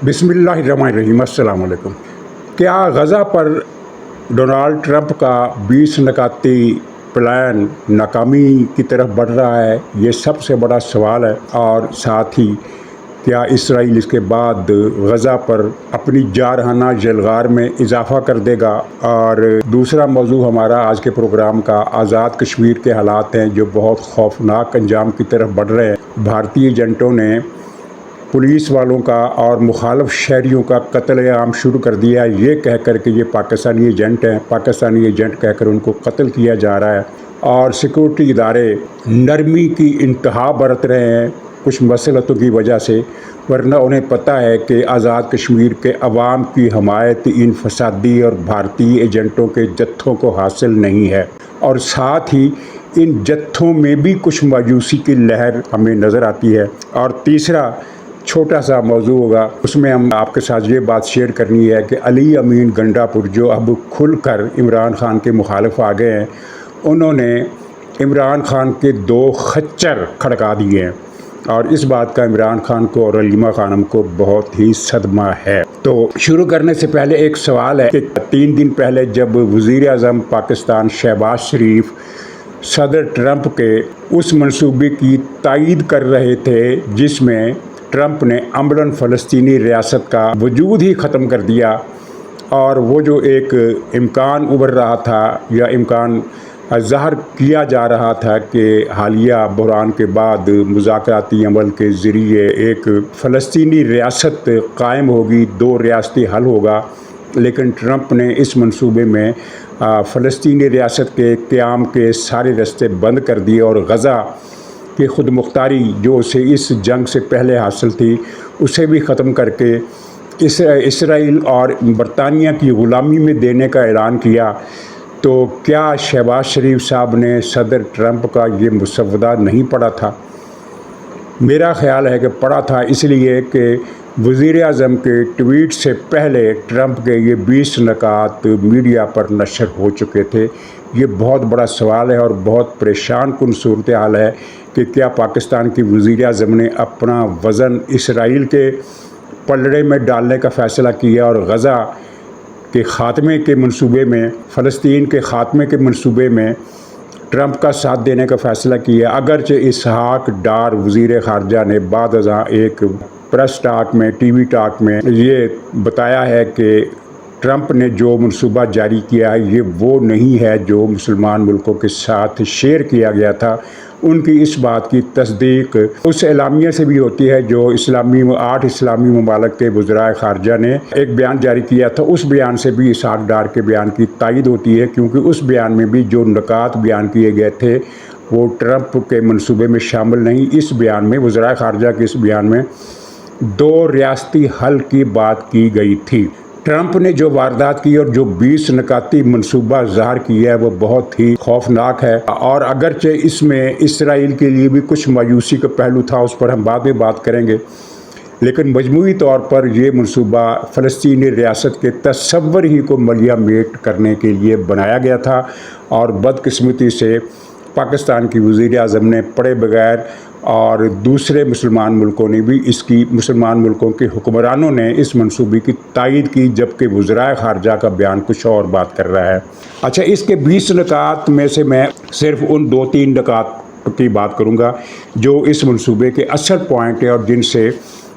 बिस्मिल्लाहिर्रहमानिर्रहीम। अस्सलाम वालेकुम। क्या गज़ा पर डोनाल्ड ट्रंप का 20 नकाती प्लान नाकामी की तरफ बढ़ रहा है? ये सबसे बड़ा सवाल है। और साथ ही क्या इसराइल इसके बाद गज़ा पर अपनी जारहाना जलगार में इजाफ़ा कर देगा? और दूसरा मौजू हमारा आज के प्रोग्राम का आज़ाद कश्मीर के हालात हैं जो बहुत खौफनाक अंजाम की तरफ बढ़ रहे हैं। भारतीय एजेंटों ने पुलिस वालों का और मुखालफ शहरियों का कत्लेआम शुरू कर दिया, ये कह कर कि ये पाकिस्तानी एजेंट हैं, पाकिस्तानी एजेंट कहकर उनको कत्ल किया जा रहा है। और सिक्योरिटी इदारे नरमी की इंतहा बरत रहे हैं कुछ मसलतों की वजह से, वरना उन्हें पता है कि आज़ाद कश्मीर के अवाम की हमायत इन फसादी और भारतीय एजेंटों के जत्थों को हासिल नहीं है। और साथ ही इन जत्थों में भी कुछ मायूसी की लहर हमें नज़र आती है। और तीसरा छोटा सा मौजू होगा, उसमें हम आपके साथ ये बात शेयर करनी है कि अली अमीन गंडापुर जो अब खुलकर इमरान खान के मुखालिफ आ गए हैं, उन्होंने इमरान खान के 2 खच्चर खड़का दिए हैं। और इस बात का इमरान खान को और अलीमा खानम को बहुत ही सदमा है। तो शुरू करने से पहले एक सवाल है कि 3 दिन पहले जब वज़ीर आज़म पाकिस्तान शहबाज शरीफ सदर ट्रंप के उस मंसूबे की तायीद कर रहे थे जिसमें ट्रंप ने अमलन फ़लस्तीनी रियासत का वजूद ही ख़त्म कर दिया, और वो जो एक इम्कान उभर रहा था या इम्कान ज़ाहिर किया जा रहा था कि हालिया बहरान के बाद मुज़ाकराती अमल के ज़रिए एक फ़लस्तीनी रियासत कायम होगी, 2 रियासती हल होगा, लेकिन ट्रंप ने इस मंसूबे में फ़लस्तीनी रियासत के क़याम के सारे रास्ते बंद कर दिए और गज़ा कि ख़ुद मुख्तारी जो उसे इस जंग से पहले हासिल थी उसे भी ख़त्म करके इसराइल और बरतानिया की ग़ुलामी में देने का ऐलान किया। तो क्या शहबाज शरीफ साहब ने सदर ट्रंप का ये मुसव्वदा नहीं पढ़ा था? मेरा ख़्याल है कि पढ़ा था, इसलिए कि वज़ीर आज़म के ट्वीट से पहले ट्रंप के ये 20 नकात मीडिया पर नशर हो चुके थे। ये बहुत बड़ा सवाल है और बहुत परेशान कुन सूरत हाल है कि क्या पाकिस्तान की वज़ीर आज़म ने अपना वज़न इसराइल के पलड़े में डालने का फ़ैसला किया और गज़ा के ख़ात्मे के मंसूबे में, फ़लस्तीन के ख़ात्मे के मंसूबे में ट्रंप का साथ देने का फ़ैसला किया। अगरचे इसहाक डार वज़ीर ख़ारजा ने बाद अज़ां एक प्रेस टॉक में, टीवी टॉक में ये बताया है कि ट्रंप ने जो मंसूबा जारी किया है ये वो नहीं है जो मुसलमान मुल्कों के साथ शेयर किया गया था। उनकी इस बात की तस्दीक उस एलामिया से भी होती है जो 8 इस्लामी ममालिक के वज़राए ख़ारजा ने एक बयान जारी किया था। उस बयान से भी इसहाक डार के बयान की तायीद होती है, क्योंकि उस बयान में भी जो नकात बयान किए गए थे वो ट्रंप के मंसूबे में शामिल नहीं। इस बयान में, वज़राए ख़ारजा के इस बयान में 2 रियासती हल की बात की गई थी। ट्रंप ने जो वारदात की और जो 20 नकाती मंसूबा ज़ाहिर किया है वो बहुत ही खौफनाक है। और अगरचे इसमें इसराइल के लिए भी कुछ मायूसी का पहलू था, उस पर हम बाद में बात करेंगे, लेकिन मजमूई तौर पर यह मंसूबा फ़लस्तीनी रियासत के तस्वर ही को मलिया मेट करने के लिए बनाया गया था। और बदकिस्मती से पाकिस्तान की वज़ीर आज़म ने पढ़े बगैर और दूसरे मुसलमान मुल्कों ने भी मुसलमान मुल्कों के हुक्मरानों ने इस मंसूबे की तायीद की, जबकि वज़राए ख़ारजा का बयान कुछ और बात कर रहा है। अच्छा, इसके 20 नकात में से मैं सिर्फ उन 2-3 नकात की बात करूँगा जो इस मंसूबे के असल पॉइंट है और जिनसे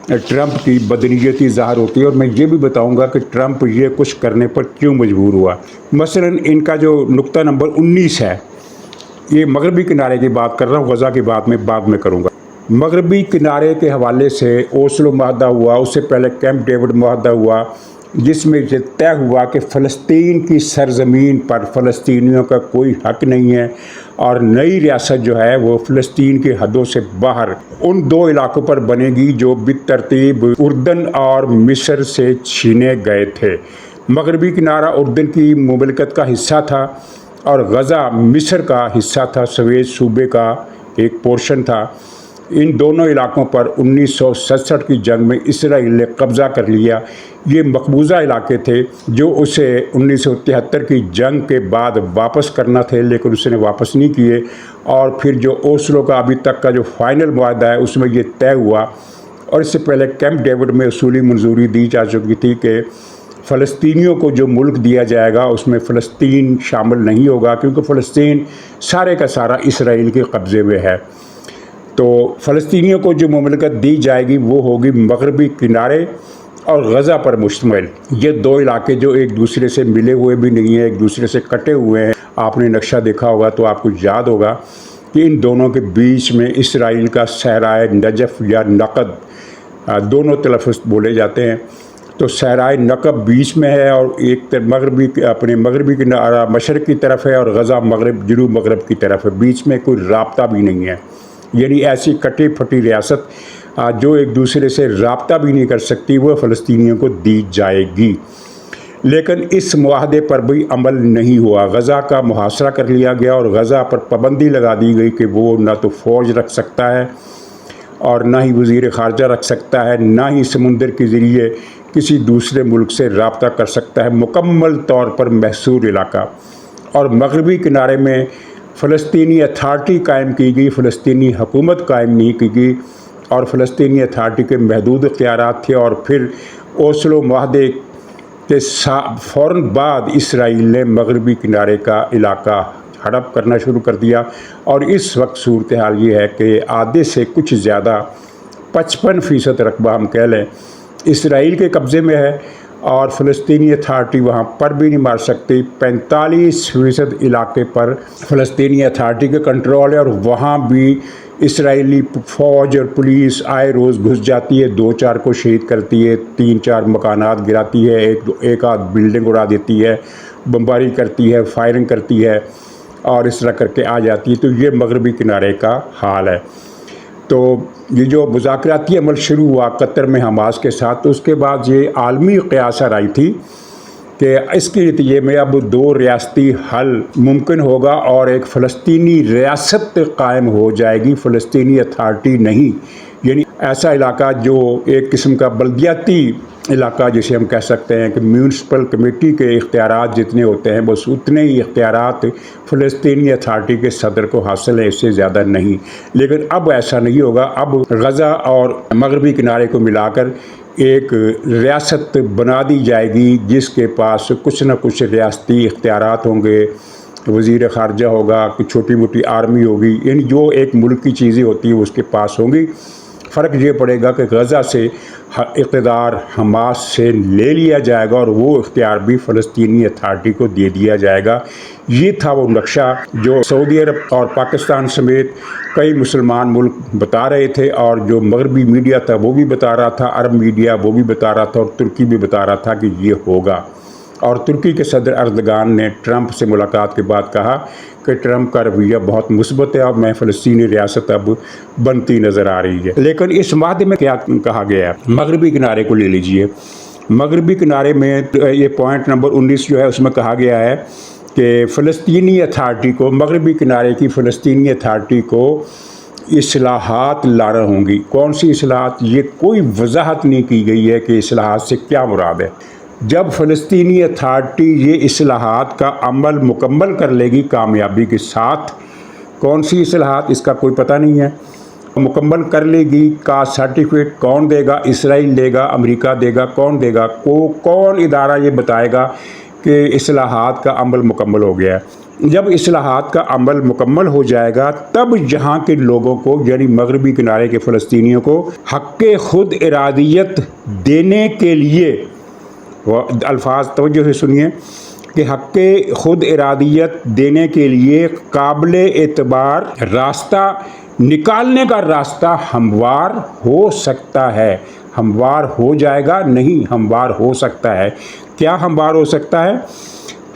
ट्रंप की बदनीयती ज़ाहिर होती है। और मैं ये भी बताऊँगा कि ट्रंप ये कुछ करने पर क्यों मजबूर हुआ। मसलन इनका जो नुक्ता नंबर 19 है, ये मगरबी किनारे की बात कर रहा हूँ, गज़ा की बात में बाद में करूँगा। मगरबी किनारे के हवाले से ओस्लो मुआहदा हुआ, उससे पहले कैंप डेविड मुआहदा हुआ, जिसमें ये तय हुआ कि फ़लस्तीन की सरज़मीन पर फ़लस्तीनियों का कोई हक़ नहीं है और नई रियासत जो है वो फ़लस्तीन की हदों से बाहर उन 2 इलाकों पर बनेगी जो बितरतीब उर्दन और मिस्र से छीने गए थे। मगरबी किनारा उर्दन की मुमलिकत का हिस्सा था और गज़ा मिस्र का हिस्सा था, सवेज सूबे का एक पोर्शन था। इन दोनों इलाकों पर 1967 की जंग में इसराइल ने कब्ज़ा कर लिया। ये मकबूजा इलाके थे जो उसे 1973 की जंग के बाद वापस करना थे, लेकिन उसने वापस नहीं किए। और फिर जो ओस्लो का अभी तक का जो फ़ाइनल मुआहदा है उसमें ये तय हुआ اور اس سے پہلے کیمپ ڈیوڈ میں اصولی منظوری دی جا چکی تھی کہ فلسطینیوں کو جو ملک دیا جائے گا اس میں فلسطین شامل نہیں ہوگا، کیونکہ فلسطین سارے کا سارا اسرائیل کے قبضے میں ہے۔ تو فلسطینیوں کو جو مملکت دی جائے گی وہ ہوگی مغربی کنارے اور غزہ پر مشتمل۔ یہ دو علاقے جو ایک دوسرے سے ملے ہوئے بھی نہیں ہیں، ایک دوسرے سے کٹے ہوئے ہیں۔ آپ نے نقشہ دیکھا ہوگا تو آپ کو یاد ہوگا کہ ان دونوں کے بیچ میں اسرائیل کا صحرائے نجف یا نقد، دونوں تلفظ بولے جاتے ہیں۔ تو صحرائے نقب بیچ میں ہے اور ایک مغربی کنارہ مشرق کی طرف ہے اور غزہ جنوب مغرب کی طرف ہے، بیچ میں کوئی رابطہ بھی نہیں ہے۔ یعنی ایسی کٹی پھٹی ریاست جو ایک دوسرے سے رابطہ بھی نہیں کر سکتی وہ فلسطینیوں کو دی جائے گی۔ لیکن اس معاہدے پر بھی عمل نہیں ہوا۔ غزہ کا محاصرہ کر لیا گیا اور غزہ پر پابندی لگا دی گئی کہ وہ نہ تو فوج رکھ سکتا ہے اور نہ ہی وزیر خارجہ رکھ سکتا ہے، نہ ہی سمندر کے ذریعے کسی دوسرے ملک سے رابطہ کر سکتا ہے۔ مکمل طور پر محصور علاقہ، اور مغربی کنارے میں فلسطینی اتھارٹی قائم کی گئی، فلسطینی حکومت قائم نہیں کی گئی، اور فلسطینی اتھارٹی کے محدود اختیارات تھے۔ اور پھر اوسلو معاہدے کے فوراً بعد اسرائیل نے مغربی کنارے کا علاقہ ہڑپ کرنا شروع کر دیا، اور اس وقت صورتحال یہ ہے کہ آدھے سے کچھ زیادہ 55% رقبہ ہم کہہ لیں اسرائیل کے قبضے میں ہے، اور فلسطینی اتھارٹی وہاں پر بھی نہیں مار سکتی۔ 45% علاقے پر فلسطینی اتھارٹی کا کنٹرول ہے، اور وہاں بھی اسرائیلی فوج اور پولیس آئے روز گھس جاتی ہے، 2-4 کو شہید کرتی ہے، 3-4 مکانات گراتی ہے، ایک آدھ بلڈنگ اڑا دیتی ہے، بمباری کرتی ہے، فائرنگ کرتی ہے، اور اس طرح کر کے آ جاتی ہے۔ تو یہ مغربی کنارے کا حال ہے۔ تو یہ جو مذاکراتی عمل شروع ہوا قطر میں حماس کے ساتھ، تو اس کے بعد یہ عالمی قیاس آئی تھی کہ اس کے نتیجے میں اب 2 ریاستی حل ممکن ہوگا اور ایک فلسطینی ریاست قائم ہو جائے گی، فلسطینی اتھارٹی نہیں۔ یعنی ایسا علاقہ جو ایک قسم کا بلدیاتی علاقہ جسے ہم کہہ سکتے ہیں کہ میونسپل کمیٹی کے اختیارات جتنے ہوتے ہیں بس اتنے ہی اختیارات فلسطینی اتھارٹی کے صدر کو حاصل ہیں، اس سے زیادہ نہیں۔ لیکن اب ایسا نہیں ہوگا، اب غزہ اور مغربی کنارے کو ملا کر ایک ریاست بنا دی جائے گی جس کے پاس کچھ نہ کچھ ریاستی اختیارات ہوں گے، وزیر خارجہ ہوگا، کچھ چھوٹی موٹی آرمی ہوگی، یعنی جو ایک ملک کی چیزیں ہوتی ہیں اس کے پاس ہوں گی۔ فرق یہ پڑے گا کہ غزہ سے اقتدار حماس سے لے لیا جائے گا اور وہ اختیار بھی فلسطینی اتھارٹی کو دے دیا جائے گا۔ یہ تھا وہ نقشہ جو سعودی عرب اور پاکستان سمیت کئی مسلمان ملک بتا رہے تھے، اور جو مغربی میڈیا تھا وہ بھی بتا رہا تھا، عرب میڈیا وہ بھی بتا رہا تھا، اور ترکی بھی بتا رہا تھا کہ یہ ہوگا۔ اور ترکی کے صدر اردگان نے ٹرمپ سے ملاقات کے بعد کہا کہ ٹرمپ کا رویہ بہت مثبت ہے اور میں فلسطینی ریاست اب بنتی نظر آ رہی ہے۔ لیکن اس معاہدے میں کیا کہا گیا ہے؟ مغربی کنارے کو لے لیجئے۔ مغربی کنارے میں یہ پوائنٹ نمبر 19 جو ہے اس میں کہا گیا ہے کہ فلسطینی اتھارٹی کو، مغربی کنارے کی فلسطینی اتھارٹی کو اصلاحات لانا ہوں گی۔ کون سی اصلاحات؟ یہ کوئی وضاحت نہیں کی گئی ہے کہ اصلاحات سے کیا مراد ہے۔ جب فلسطینی اتھارٹی یہ اصلاحات کا عمل مکمل کر لے گی کامیابی کے ساتھ، کون سی اصلاحات اس کا کوئی پتہ نہیں ہے، مکمل کر لے گی کا سرٹیفکیٹ کون دے گا؟ اسرائیل دے گا، امریکہ دے گا، کون دے گا؟ کون ادارہ یہ بتائے گا کہ اصلاحات کا عمل مکمل ہو گیا ہے؟ جب اصلاحات کا عمل مکمل ہو جائے گا تب یہاں کے لوگوں کو، یعنی مغربی کنارے کے فلسطینیوں کو حق خود ارادیت دینے کے لیے، الفاظ توجہ سے سنیے، کہ حق خود ارادیت دینے کے لیے قابل اعتبار راستہ نکالنے کا راستہ ہموار ہو سکتا ہے۔ ہموار ہو جائے گا نہیں، ہموار ہو سکتا ہے۔ کیا ہموار ہو سکتا ہے؟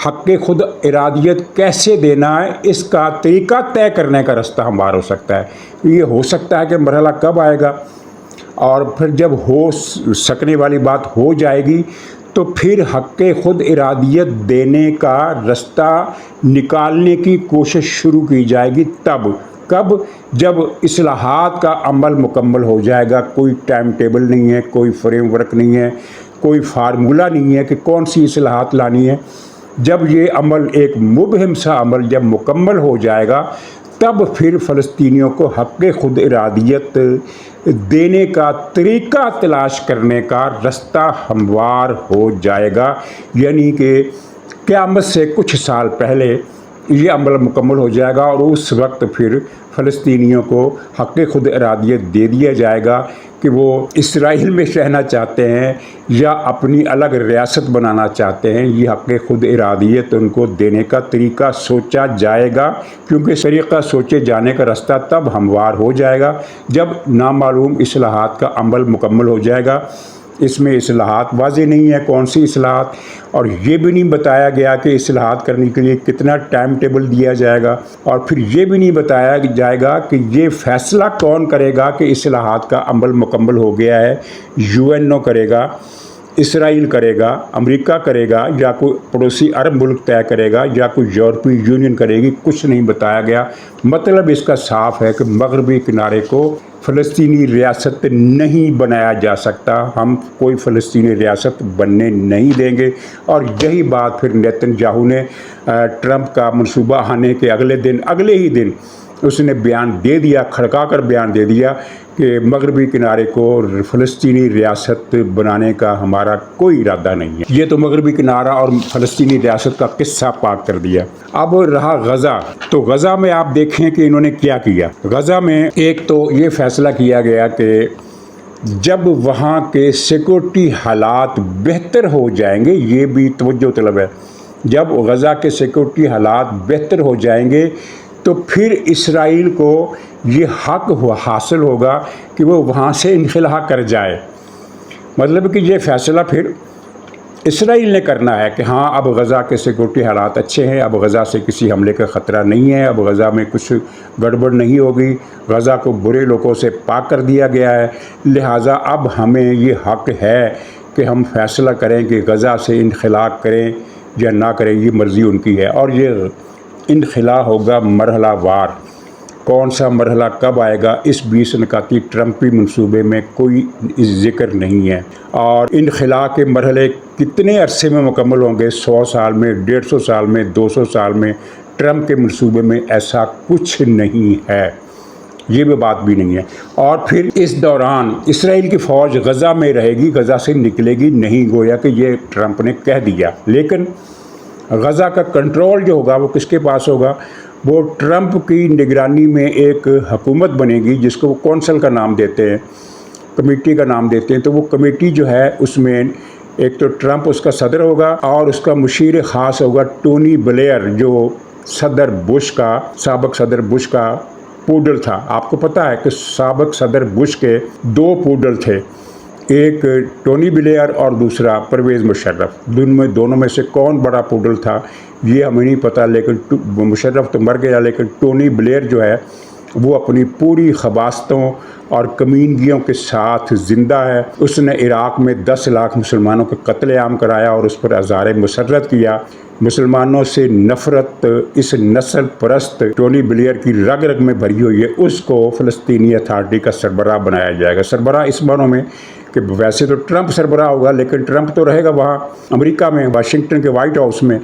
حق خود ارادیت کیسے دینا ہے اس کا طریقہ طے کرنے کا راستہ ہموار ہو سکتا ہے۔ یہ ہو سکتا ہے کہ مرحلہ کب آئے گا، اور پھر جب ہو سکنے والی بات ہو جائے گی تو پھر حق خود ارادیت دینے کا راستہ نکالنے کی کوشش شروع کی جائے گی۔ تب کب؟ جب اصلاحات کا عمل مکمل ہو جائے گا۔ کوئی ٹائم ٹیبل نہیں ہے، کوئی فریم ورک نہیں ہے، کوئی فارمولہ نہیں ہے کہ کون سی اصلاحات لانی ہے۔ جب یہ عمل، ایک مبہم سا عمل جب مکمل ہو جائے گا तब फिर फ़लस्तीनियों को हक़ खुद इरादियत देने का तरीक़ा तलाश करने का रास्ता हमवार हो जाएगा। यानी कि क़यामत से कुछ साल पहले ये अमल मुकम्मल हो जाएगा और उस वक्त फिर फ़लस्तीनियों को हक़ खुद इरादियत दे दिया जाएगा कि वो इसराइल में रहना चाहते हैं या अपनी अलग रियासत बनाना चाहते हैं। ये हक़ खुद इरादियत उनको देने का तरीक़ा सोचा जाएगा, क्योंकि तरीक़ा सोचे जाने का रास्ता तब हमवार हो जाएगा जब नामालूम इस्लाहात का अमल मुकम्मल हो जाएगा। इसमें इस्लाहात वाज़ेह नहीं है कौन सी इस्लाहात, और ये भी नहीं बताया गया कि इस्लाहात करने के लिए कितना टाइम टेबल दिया जाएगा, और फिर ये भी नहीं बताया जाएगा कि ये फ़ैसला कौन करेगा कि इस्लाहात का अमल मुकम्मल हो गया है। यूएनओ करेगा, इसराइल करेगा, अमेरिका करेगा, या कोई पड़ोसी अरब मुल्क तय करेगा, या कोई यूरोपीय यूनियन करेगी, कुछ नहीं बताया गया। मतलब इसका साफ़ है कि मगरबी किनारे को फ़लस्तीनी रियासत नहीं बनाया जा सकता। हम कोई फ़लस्तीनी रियासत बनने नहीं देंगे। और यही बात फिर नेतन्याहू ने ट्रंप का मंसूबा आने के अगले ही दिन उसने बयान दे दिया, खड़का कर बयान दे दिया कि मगरबी किनारे को फ़लस्तीनी रियासत बनाने का हमारा कोई इरादा नहीं है। ये तो मगरबी किनारा और फ़लस्तीनी रियासत का किस्सा पाक कर दिया। अब रहा गज़ा, तो गज़ा में आप देखें कि इन्होंने क्या किया। गज़ा में एक तो ये फ़ैसला किया गया कि जब वहाँ के सिक्योरिटी हालात बेहतर हो जाएंगे, ये भी तवज्जो तलब है, जब गज़ा के सिक्योरिटी हालात बेहतर हो जाएंगे तो फिर इसराइल को ये हक़ हासिल होगा कि वो वहाँ से इनखिला कर जाए। मतलब कि ये फ़ैसला फिर इसराइल ने करना है कि हाँ, अब गज़ा के सिक्योरिटी हालात अच्छे हैं, अब गज़ा से किसी हमले का ख़तरा नहीं है, अब गज़ा में कुछ गड़बड़ नहीं होगी, गज़ा को बुरे लोगों से पाक कर दिया गया है, लिहाजा अब हमें ये हक़ है कि हम फ़ैसला करें कि गज़ा से इनखिला करें या ना करें, ये मर्ज़ी उनकी है। और ये इनखिला होगा मरहला वार। कौन सा मरहला कब आएगा इस 20 नकाती ट्रंपी मंसूबे में कोई ज़िक्र नहीं है। और इनखिला के मरहले कितने अरसे में मुकम्मल होंगे, 100 साल में, 150 साल में, 200 साल में, ट्रंप के मंसूबे में ऐसा कुछ नहीं है, ये भी बात भी नहीं है। और फिर इस दौरान इसराइल की फ़ौज गज़ा में रहेगी, गज़ा से निकलेगी नहीं, गोया कि ये ट्रंप ने कह दिया। लेकिन गज़ा का कंट्रोल जो होगा वो किसके पास होगा, वो ट्रंप की निगरानी में एक हुकूमत बनेगी जिसको वो कौंसल का नाम देते हैं, कमेटी का नाम देते हैं। तो वो कमेटी जो है उसमें एक तो ट्रंप उसका सदर होगा और उसका मुशीर ख़ास होगा टोनी ब्लेयर, जो साबिक़ सदर बुश का पूडल था। आपको पता है कि साबिक़ सदर बुश के 2 पूडल थे, एक टोनी ब्लेयर और दूसरा परवेज़ मुशर्रफ। दोनों में से कौन बड़ा पूडल था ये हमें नहीं पता, लेकिन मुशर्रफ तो मर गया, लेकिन टोनी ब्लेयर जो है वो अपनी पूरी खबास्तों और कमीनगियों के साथ ज़िंदा है। उसने इराक़ में 10 लाख मुसलमानों का कत्लेआम कराया और उस पर अज़ार मुसर्रत किया। मुसलमानों से नफ़रत इस नस्ल परस्त टोनी ब्लेयर की रग रग में भरी हुई है। उसको फ़लस्तीनी अथॉरिटी का सरबराह बनाया जाएगा। सरबराह इस मानों में कि वैसे तो ट्रंप सरबराह होगा, लेकिन ट्रंप तो रहेगा वहाँ अमेरिका में, वाशिंगटन के वाइट हाउस में,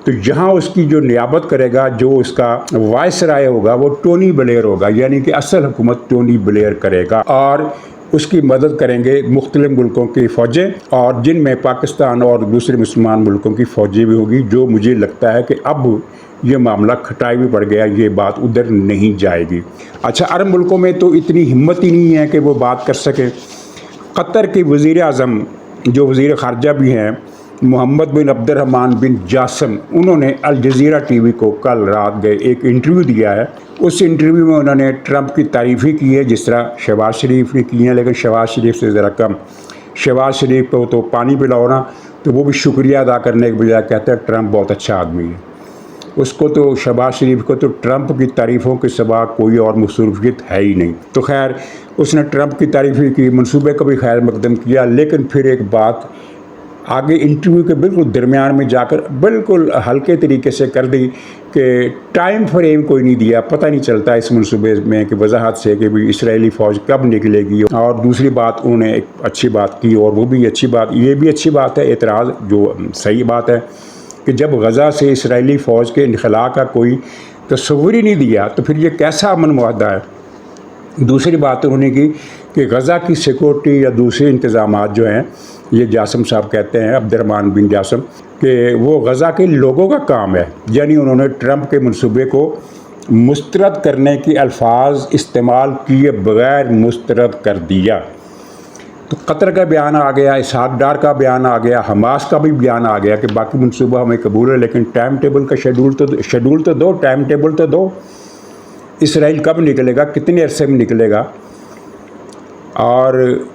तो जहाँ उसकी जो नियाबत करेगा, जो उसका वायसराय होगा, वो टोनी ब्लेयर होगा। यानी कि असल हुकूमत टोनी ब्लेयर करेगा और उसकी मदद करेंगे मुख्तलिफ मुल्कों की फ़ौजें, और जिनमें पाकिस्तान और दूसरे मुसलमान मुल्कों की फ़ौजें भी होगी। जो मुझे लगता है कि अब ये मामला खटाई भी पड़ गया, ये बात उधर नहीं जाएगी। अच्छा, अरब मुल्कों में तो इतनी हिम्मत ही नहीं है कि वो बात कर सके। कतर के वज़ीर आज़म जो वज़ीर ख़ारजा भी हैं, मोहम्मद बिन अब्दुर्रहमान बिन जासम, उन्होंने अल जज़ीरा टीवी को कल रात गए एक इंटरव्यू दिया है। उस इंटरव्यू में उन्होंने ट्रंप की तारीफ़ की है जिस तरह शहबाज शरीफ ने की है, लेकिन शहबाज शरीफ से ज़रा कम। शहबाज शरीफ को तो पानी पिलाओ ना, तो वो भी शुक्रिया अदा करने के बजाय कहते हैं ट्रंप बहुत अच्छा आदमी है। उसको तो शहबाज शरीफ को तो ट्रंप की तारीफ़ों के सिवा कोई और मसरूफियत है ही नहीं। तो खैर उसने ट्रंप की तारीफ़ की, मंसूबे को भी खैर मकदम किया, लेकिन फिर एक बात आगे इंटरव्यू के बिल्कुल दरमियान में जाकर बिल्कुल हल्के तरीके से कर दी कि टाइम फ्रेम कोई नहीं दिया, पता नहीं चलता इस मंसूबे में कि वजाहत से कि भी इसराइली फ़ौज कब निकलेगी। और दूसरी बात उन्होंने एक अच्छी बात की, और वो भी अच्छी बात, ये भी अच्छी बात है, एतराज़ जो सही बात है कि जब गज़ा से इसराइली फ़ौज के इनखला का कोई तस्वुर ही नहीं दिया, तो फिर ये कैसा अमन मुआहदा है। दूसरी बात उन्होंने की कि गज़ा की सिक्योरिटी या दूसरे इंतज़ामात जो हैं, ये जासिम साहब कहते हैं, अब्दुर्रहमान बिन जासिम, कि वो गज़ा के लोगों का काम है। यानी उन्होंने ट्रंप के मंसूबे को मुस्तरद करने के अल्फाज इस्तेमाल किए बगैर मुस्तरद कर दिया। तो कतर का बयान आ गया, इसहाक डार का बयान आ गया, हमास का भी बयान आ गया कि बाकी मनसूबा हमें कबूल है, लेकिन टाइम टेबल का शेड्यूल तो दो, टाइम टेबल तो दो। इसराइल कब निकलेगा, कितने अरसे में निकलेगा। और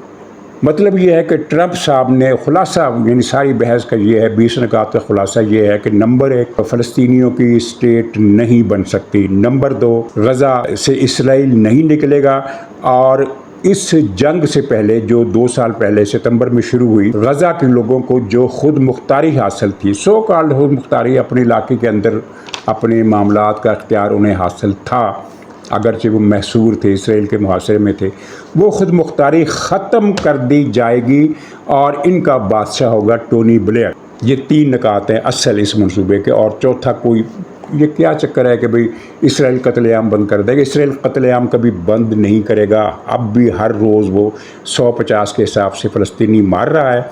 मतलब ये है कि ट्रंप साहब ने खुलासा, यानी सारी बहस का ये है, 20 निकात का खुलासा ये है कि नंबर 1, फ़लस्तीनियों की स्टेट नहीं बन सकती। नंबर 2, गज़ा से इसराइल नहीं निकलेगा। और इस जंग से पहले जो 2 साल पहले सितंबर में शुरू हुई, गज़ा के लोगों को जो खुद मुख्तारी हासिल थी, सो कॉल्ड खुद मुख्तारी, अपने इलाके के अंदर अपने मामलात का इख्तियार उन्हें हासिल था, अगरचे वो महसूर थे, इसराइल के मुहासरे में थे, वो खुद मुख्तारी ख़त्म कर दी जाएगी और इनका बादशाह होगा टोनी ब्लेयर। ये 3 निकात हैं असल इस मनसूबे के। और चौथा कोई ये क्या चक्कर है कि भाई इसराइल कत्लेआम बंद कर देगा। इसराइल कत्लेआम कभी बंद नहीं करेगा। अब भी हर रोज़ वो 150 के हिसाब से फ़लस्तीनी मार रहा है।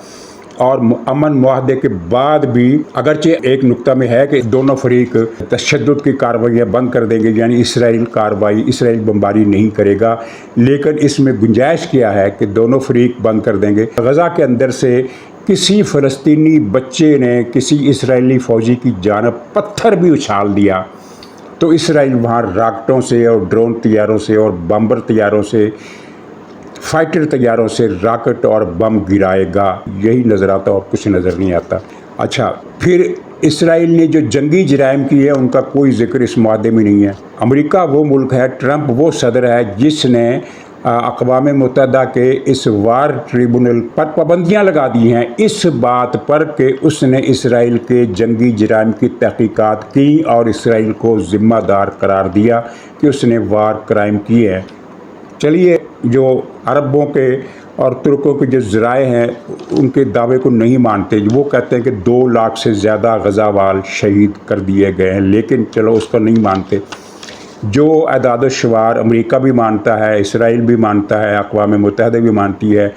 और अमन मुआहदे के बाद भी अगरचे एक नुक्ता में है कि दोनों फरीक तशद्दुद की कार्रवाइयाँ बंद कर देंगे, यानी इसराइल बमबारी नहीं करेगा, लेकिन इसमें गुंजाइश किया है कि दोनों फरीक बंद कर देंगे। गज़ा के अंदर से किसी फ़लस्तीनी बच्चे ने किसी इसराइली फ़ौजी की जानब पत्थर भी उछाल दिया तो इसराइल वहाँ रॉकेटों से और ड्रोन तैयारों से और बम्बर तैयारों से, फाइटर तैयारों से रॉकेट और बम गिराएगा। यही नज़र आता और कुछ नज़र नहीं आता। अच्छा, फिर इसराइल ने जो जंगी जराइम किए हैं उनका कोई जिक्र इस मुआहदे में नहीं है। अमेरिका वो मुल्क है, ट्रंप वो सदर है जिसने अक़वाम मुत्तहिदा के इस वार ट्रिब्यूनल पर पाबंदियाँ लगा दी हैं इस बात पर कि उसने इसराइल के जंगी जराइम की तहकीकात की और इसराइल को ज़िम्मेदार करार दिया कि उसने वार क्राइम किए हैं। चलिए, जो अरबों के और तुर्कों के जो ज़राए हैं उनके दावे को नहीं मानते। वो कहते हैं कि 2 लाख से ज़्यादा गज़ावाल शहीद कर दिए गए हैं, लेकिन चलो उसको नहीं मानते। जो अदाद शुमार अमेरिका भी मानता है, इसराइल भी मानता है, अक़वाम मुत्तहिदा भी मानती है,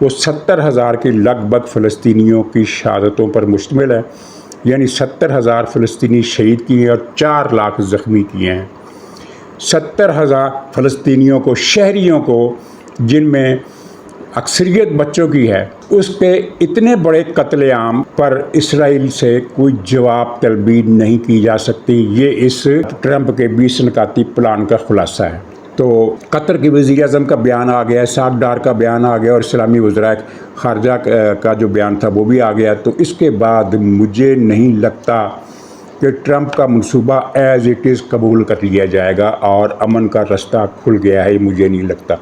वो 70,000 के लगभग फ़लस्तीनियों की शहादतों पर मुश्तमिल है। यानी 70,000 फ़लस्तीनी शहीद किए और 4 लाख ज़ख्मी किए हैं। 70,000 फ़लस्तीनियों को, शहरियों को, जिनमें अक्सरियत बच्चों की है, उस पे इतने बड़े कत्लेआम पर इसराइल से कोई जवाब तलबी नहीं की जा सकती। ये इस ट्रंप के 20 निकाती प्लान का खुलासा है। तो कतर के वज़ीर-ए-आज़म का बयान आ गया, इसहाक डार का बयान आ गया और इस्लामी वज़राए ख़ारजा का जो बयान था वो भी आ गया। तो इसके बाद मुझे नहीं लगता कि ट्रंप का मंसूबा एज़ इट इज़ कबूल कर लिया जाएगा और अमन का रास्ता खुल गया है, मुझे नहीं लगता।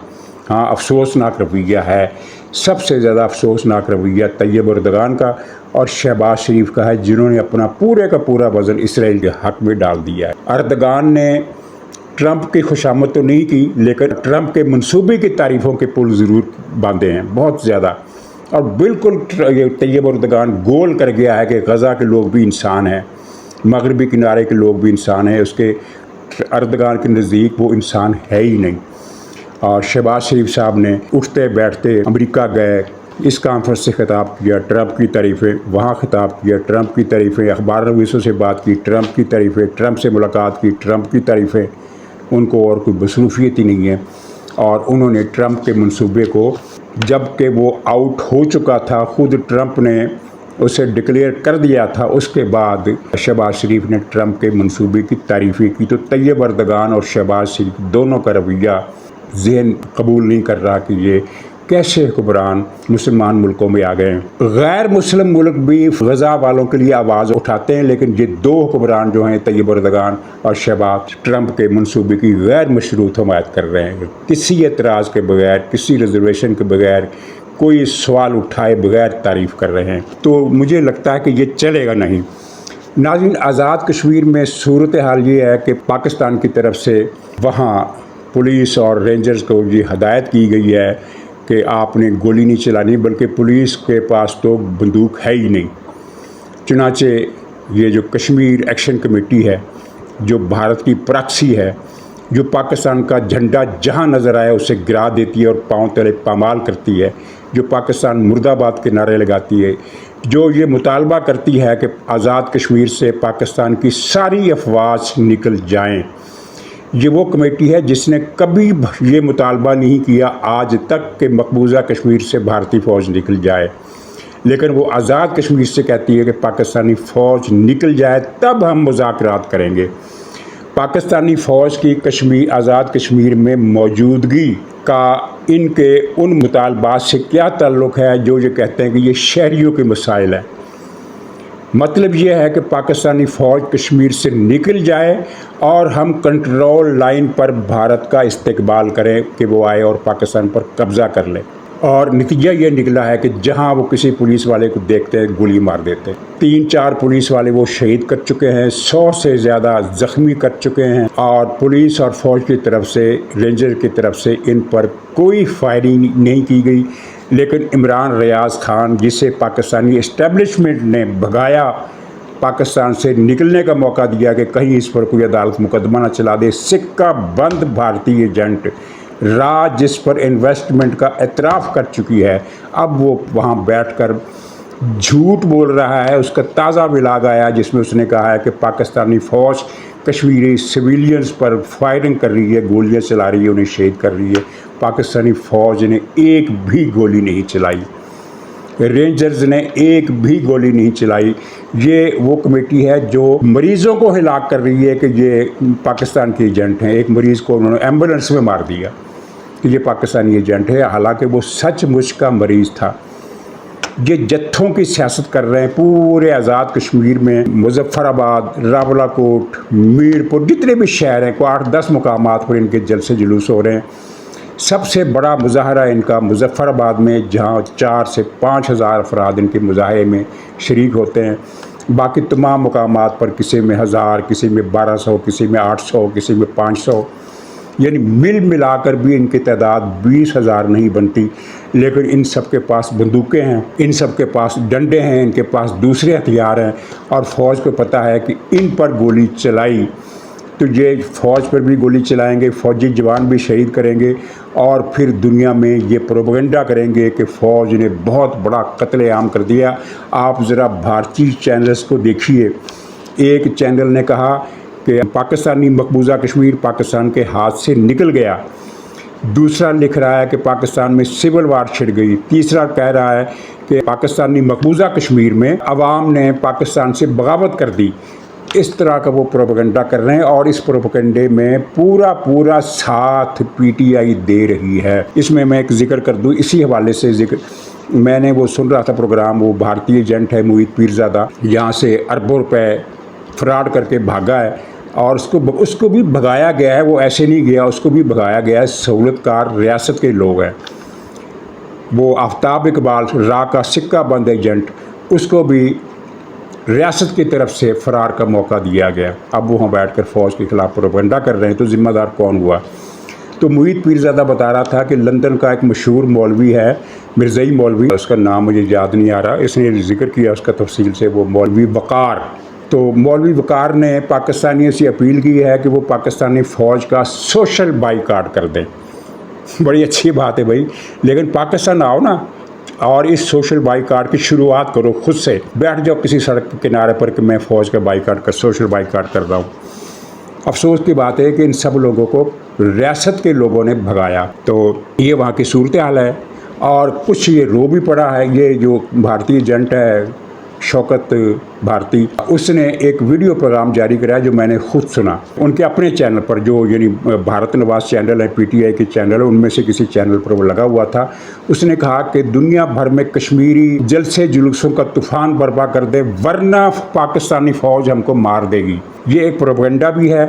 हाँ, अफसोसनाक रवैया है, सबसे ज़्यादा अफसोसनाक रवैया तैयब एर्दोगान का और शहबाज शरीफ का है, जिन्होंने अपना पूरे का पूरा वज़न इसराइल के हक़ में डाल दिया है। एर्दोगान ने ट्रंप की खुशामद तो नहीं की, लेकिन ट्रंप के मंसूबे की तारीफ़ों के पुल ज़रूर बांधे हैं, बहुत ज़्यादा। और बिल्कुल तैयब एर्दोगान गोल कर गया है कि गज़ा के लोग भी इंसान हैं, मगरबी किनारे के लोग भी इंसान हैं। उसके एर्दोगान के नज़दीक वो इंसान है ही नहीं। और शहबाज शरीफ साहब ने उठते बैठते अमेरिका गए, इस कॉन्फ्रेंस से ख़िताब किया, ट्रंप की तारीफ़ें, वहाँ ख़िताब किया, ट्रंप की तारीफ़ें, अखबार नवीसों से बात की, ट्रंप की तारीफ़ें, ट्रंप से मुलाकात की, ट्रंप की तारीफ़ें। उनको और कोई मसरूफ़ियत ही नहीं है। और उन्होंने ट्रंप के मंसूबे को, जबकि वो आउट हो चुका था, ख़ुद ट्रंप ने उसे डिक्लेयर कर दिया था, उसके बाद शहबाज शरीफ ने ट्रंप के मंसूबे की तारीफ़ें की। तो तैयब एर्दोगान और शहबाज शरीफ दोनों का रवैया ज़हन कबूल नहीं कर रहा कि ये कैसे हुक्मरान मुसलमान मुल्कों में आ गए हैं। गैर मुस्लिम मुल्क भी गज़ा वालों के लिए आवाज़ उठाते हैं, लेकिन ये 2 हुक्मरान जो हैं, तैयब एर्दोगान और शहबाज, ट्रंप के मंसूबे की गैर मशरूत हमायत कर रहे हैं, किसी एतराज़ के बगैर, किसी रिजर्वेशन के बगैर, कोई सवाल उठाए बगैर तारीफ़ कर रहे हैं। तो मुझे लगता है कि ये चलेगा नहीं। नाज़रीन, आज़ाद कश्मीर में सूरत हाल ये है कि पाकिस्तान की तरफ से वहाँ पुलिस और रेंजर्स को ये हदायत की गई है कि आपने गोली नहीं चलानी, बल्कि पुलिस के पास तो बंदूक है ही नहीं। चुनाचे ये जो कश्मीर एक्शन कमेटी है, जो भारत की प्रॉक्सी है, जो पाकिस्तान का झंडा जहां नज़र आए उसे गिरा देती है और पांव तले पामाल करती है, जो पाकिस्तान मुर्दाबाद के नारे लगाती है, जो ये मुतालबा करती है कि आज़ाद कश्मीर से पाकिस्तान की सारी अफवाज निकल जाएं। ये वो कमेटी है जिसने कभी ये मुतालबा नहीं किया आज तक कि मकबूजा कश्मीर से भारतीय फ़ौज निकल जाए, लेकिन वो आज़ाद कश्मीर से कहती है कि पाकिस्तानी फ़ौज निकल जाए तब हम मुज़ाकरात करेंगे। पाकिस्तानी फ़ौज की कश्मीर आज़ाद कश्मीर में मौजूदगी का इनके उन मुतालबात से क्या ताल्लुक़ है जो ये कहते हैं कि ये शहरियों के मसाइल है। मतलब ये है कि पाकिस्तानी फ़ौज कश्मीर से निकल जाए और हम कंट्रोल लाइन पर भारत का इस्तकबाल करें कि वो आए और पाकिस्तान पर कब्ज़ा कर ले। और नतीजा ये निकला है कि जहां वो किसी पुलिस वाले को देखते हैं गोली मार देते हैं। 3-4 पुलिस वाले वो शहीद कर चुके हैं, 100 से ज़्यादा ज़ख्मी कर चुके हैं और पुलिस और फ़ौज की तरफ से, रेंजर की तरफ से इन पर कोई फायरिंग नहीं की गई। लेकिन इमरान रियाज़ खान, जिसे पाकिस्तानी इस्टेब्लिशमेंट ने भगाया, पाकिस्तान से निकलने का मौका दिया कि कहीं इस पर कोई अदालत मुकदमा न चला दे, सिक्का बंद भारतीय एजेंट राज जिस पर इन्वेस्टमेंट का एतराफ़ कर चुकी है, अब वो वहाँ बैठकर झूठ बोल रहा है। उसका ताज़ा व्लॉग आया जिसमें उसने कहा है कि पाकिस्तानी फ़ौज कश्मीरी सिविलियंस पर फायरिंग कर रही है, गोलियां चला रही है, उन्हें शहीद कर रही है। पाकिस्तानी फ़ौज ने एक भी गोली नहीं चलाई, रेंजर्स ने एक भी गोली नहीं चलाई। ये वो कमेटी है जो मरीज़ों को हिलाक कर रही है कि ये पाकिस्तान के एजेंट हैं। एक मरीज़ को उन्होंने एम्बुलेंस में मार दिया कि ये पाकिस्तानी एजेंट है, हालांकि वो सचमुच का मरीज़ था। ये जत्थों की सियासत कर रहे हैं पूरे आज़ाद कश्मीर में। मुजफ्फराबाद, रावलाकोट, मीरपुर, जितने भी शहर हैं, को 8-10 मुकामात पर इनके जलसे जुलूस हो रहे हैं। सबसे बड़ा मुजाहरा इनका मुजफ्फराबाद में, जहाँ 4 से 5 हज़ार अफराद इनके मुजाहरे में शरीक होते हैं। बाकी तमाम मुकामात पर किसी में 1000, किसी में 1200, किसी में 800, किसी में 500, यानी मिल मिलाकर भी इनकी तादाद 20,000 नहीं बनती। लेकिन इन सब के पास बंदूकें हैं, इन सब के पास डंडे हैं, इनके पास दूसरे हथियार हैं और फ़ौज को पता है कि इन पर गोली चलाई तो ये फ़ौज पर भी गोली चलाएंगे, फ़ौजी जवान भी शहीद करेंगे और फिर दुनिया में ये प्रोपेगेंडा करेंगे कि फ़ौज ने बहुत बड़ा कत्लेआम कर दिया। आप ज़रा भारतीय चैनल्स को देखिए। एक चैनल ने कहा कि पाकिस्तानी मकबूजा कश्मीर पाकिस्तान के हाथ से निकल गया, दूसरा लिख रहा है कि पाकिस्तान में सिविल वार छिड़ गई, तीसरा कह रहा है कि पाकिस्तानी मकबूजा कश्मीर में अवाम ने पाकिस्तान से बगावत कर दी। इस तरह का वो प्रोपेगेंडा कर रहे हैं और इस प्रोपेगेंडे में पूरा साथ पीटीआई दे रही है। इसमें मैं एक जिक्र कर दूं, इसी हवाले से जिक्र, मैंने वो सुन रहा था प्रोग्राम, वो भारतीय एजेंट है मोहित पीरज़ादा, यहाँ से अरबों रुपए फ्रॉड करके भागा है और उसको भी भगाया गया है। वो ऐसे नहीं गया, उसको भी भगाया गया है। सहूलतकार रियासत के लोग हैं। वो आफ्ताब इकबाल, रा का सिक्का बंद एजेंट, उसको भी रियासत की तरफ से फ़रार का मौका दिया गया। अब वो वहाँ बैठ कर फ़ौज के ख़िलाफ़ प्रोपेगेंडा कर रहे हैं, तो ज़िम्मेदार कौन हुआ? तो मोहित पीरज़ादा बता रहा था कि लंदन का एक मशहूर मौलवी है, मिर्ज़ई मौलवी, उसका नाम मुझे याद नहीं आ रहा, इसने जिक्र किया उसका तफसील से, वो मौलवी वक़ार। तो मौलवी वक़ार ने पाकिस्तानियों से अपील की है कि वो पाकिस्तानी फ़ौज का सोशल बाइकाट कर दें। बड़ी अच्छी बात है भाई, लेकिन पाकिस्तान आओ ना और इस सोशल बाइकाट की शुरुआत करो खुद से। बैठ जाओ किसी सड़क के किनारे पर कि मैं फ़ौज का बाइकाट कर, सोशल बाइकाट कर रहा हूँ। अफसोस की बात है कि इन सब लोगों को रियासत के लोगों ने भगाया। तो ये वहाँ की सूरत हाल है और कुछ ये रो भी पड़ा है। ये जो भारतीय एजेंट है शौकत भारती, उसने एक वीडियो प्रोग्राम जारी कराया जो मैंने खुद सुना उनके अपने चैनल पर, जो यानी भारत नवाज चैनल है, पीटीआई के चैनल है, उनमें से किसी चैनल पर वो लगा हुआ था। उसने कहा कि दुनिया भर में कश्मीरी जलसे जुलूसों का तूफ़ान बर्पा कर दे वरना पाकिस्तानी फ़ौज हमको मार देगी। ये एक प्रोपेगेंडा भी है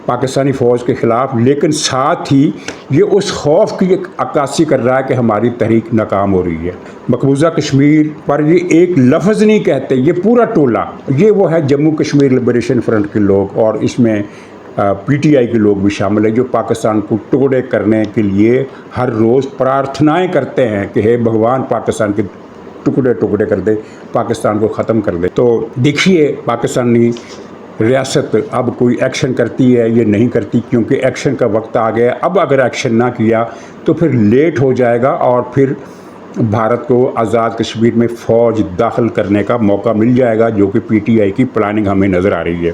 पाकिस्तानी फ़ौज के ख़िलाफ़, लेकिन साथ ही ये उस खौफ की अक्कासी कर रहा है कि हमारी तहरीक नाकाम हो रही है। मकबूजा कश्मीर पर ये एक लफ्ज़ नहीं कहते, ये पूरा टोला, ये वो है जम्मू कश्मीर लिबरेशन फ्रंट के लोग और इसमें पीटीआई के लोग भी शामिल हैं, जो पाकिस्तान को टुकड़े करने के लिए हर रोज़ प्रार्थनाएँ करते हैं कि हे भगवान पाकिस्तान के टुकड़े टुकड़े कर दे, पाकिस्तान को ख़त्म कर दे। तो देखिए पाकिस्तानी ریاست اب کوئی ایکشن کرتی ہے یہ نہیں کرتی، کیونکہ ایکشن کا وقت آ گیا. اب اگر ایکشن نہ کیا تو پھر لیٹ ہو جائے گا اور پھر بھارت کو آزاد کشمیر میں فوج داخل کرنے کا موقع مل جائے گا، جو کہ پی ٹی آئی کی پلاننگ ہمیں نظر آ رہی ہے.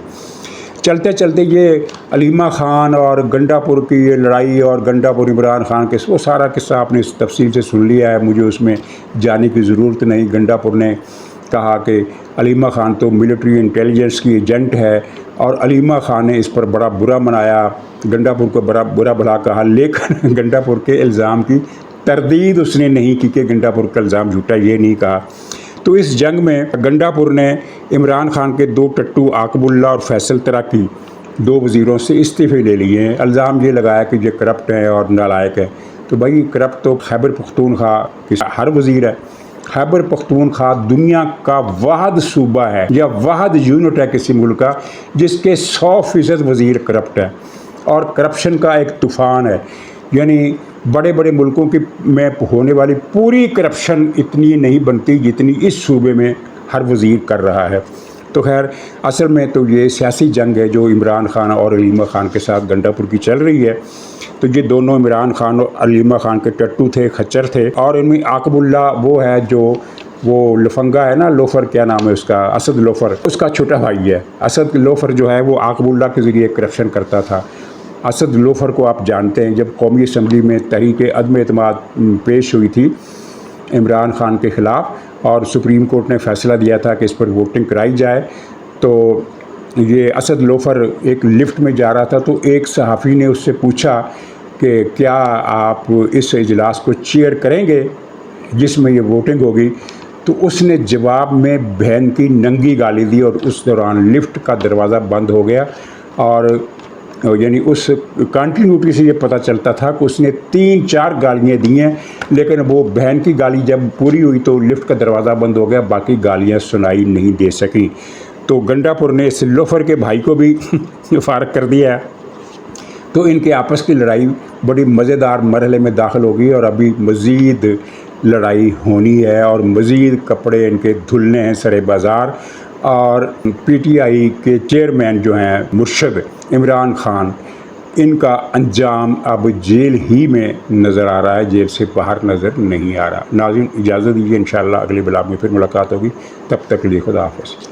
چلتے چلتے یہ علیمہ خان اور گنڈا پور کی یہ لڑائی اور گنڈا پور عمران خان کے وہ سارا قصہ آپ نے اس تفصیل سے سن لیا ہے، مجھے اس میں جانے کی ضرورت نہیں. گنڈا پور نے کہا کہ علیمہ خان تو ملٹری انٹیلیجنس کی ایجنٹ ہے، اور علیمہ خان نے اس پر بڑا برا منایا، گنڈا پور کو بڑا برا بھلا کہا، لیکن گنڈا پور کے الزام کی تردید اس نے نہیں کی کہ گنڈا پور کا الزام جھوٹا، یہ نہیں کہا. تو اس جنگ میں گنڈا پور نے عمران خان کے 2 ٹٹو عاقب اللہ اور فیصل تراکی 2 وزیروں سے استعفے لے لیے ہیں. الزام یہ لگایا کہ یہ کرپٹ ہیں اور نالائق ہیں. تو بھائی کرپٹ تو خیبر پختونخوا کی ہر وزیر ہے. خیبر پختونخوا دنیا کا واحد صوبہ ہے یا واحد یونٹ ہے کسی ملک کا جس کے 100% وزیر کرپٹ ہے، اور کرپشن کا ایک طوفان ہے. یعنی بڑے بڑے ملکوں کی میں ہونے والی پوری کرپشن اتنی نہیں بنتی جتنی اس صوبے میں ہر وزیر کر رہا ہے. تو خیر اصل میں تو یہ سیاسی جنگ ہے جو عمران خان اور علیمہ خان کے ساتھ گنڈا پور کی چل رہی ہے. تو یہ دونوں عمران خان اور علیمہ خان کے ٹٹو تھے، خچر تھے، اور ان میں عاقب اللہ وہ ہے جو وہ لفنگا ہے نا، لوفر کیا نام ہے اس کا، اسد لوفر، اس کا چھوٹا بھائی ہے. اسد لوفر جو ہے وہ عاقب اللہ کے ذریعے کرپشن کرتا تھا. اسد لوفر کو آپ جانتے ہیں، جب قومی اسمبلی میں تحریک عدم اعتماد پیش ہوئی تھی عمران خان کے خلاف اور سپریم کورٹ نے فیصلہ دیا تھا کہ اس پر ووٹنگ کرائی جائے، تو یہ اسد لوفر ایک لفٹ میں جا رہا تھا تو ایک صحافی نے اس سے پوچھا کہ کیا آپ اس اجلاس کو چیئر کریں گے جس میں یہ ووٹنگ ہوگی. تو اس نے جواب میں بہن کی ننگی گالی دی، اور اس دوران لفٹ کا دروازہ بند ہو گیا. اور یعنی اس کنٹینیوٹی سے یہ پتہ چلتا تھا کہ اس نے 3-4 گالیاں دی ہیں، لیکن وہ بہن کی گالی جب پوری ہوئی تو لفٹ کا دروازہ بند ہو گیا، باقی گالیاں سنائی نہیں دے سکیں. تو گنڈا پور نے اس لوفر کے بھائی کو بھی فارغ کر دیا ہے. تو ان کے آپس کی لڑائی بڑی مزیدار مرحلے میں داخل ہوگی، اور ابھی مزید لڑائی ہونی ہے اور مزید کپڑے ان کے دھلنے ہیں سرے بازار. اور پی ٹی آئی کے چیئرمین جو ہیں مرشد عمران خان، ان کا انجام اب جیل ہی میں نظر آ رہا ہے، جیل سے باہر نظر نہیں آ رہا. ناظرین اجازت دیجیے، انشاءاللہ اگلی بلاگ میں پھر ملاقات ہوگی، تب تک کے لیے خدا حافظ.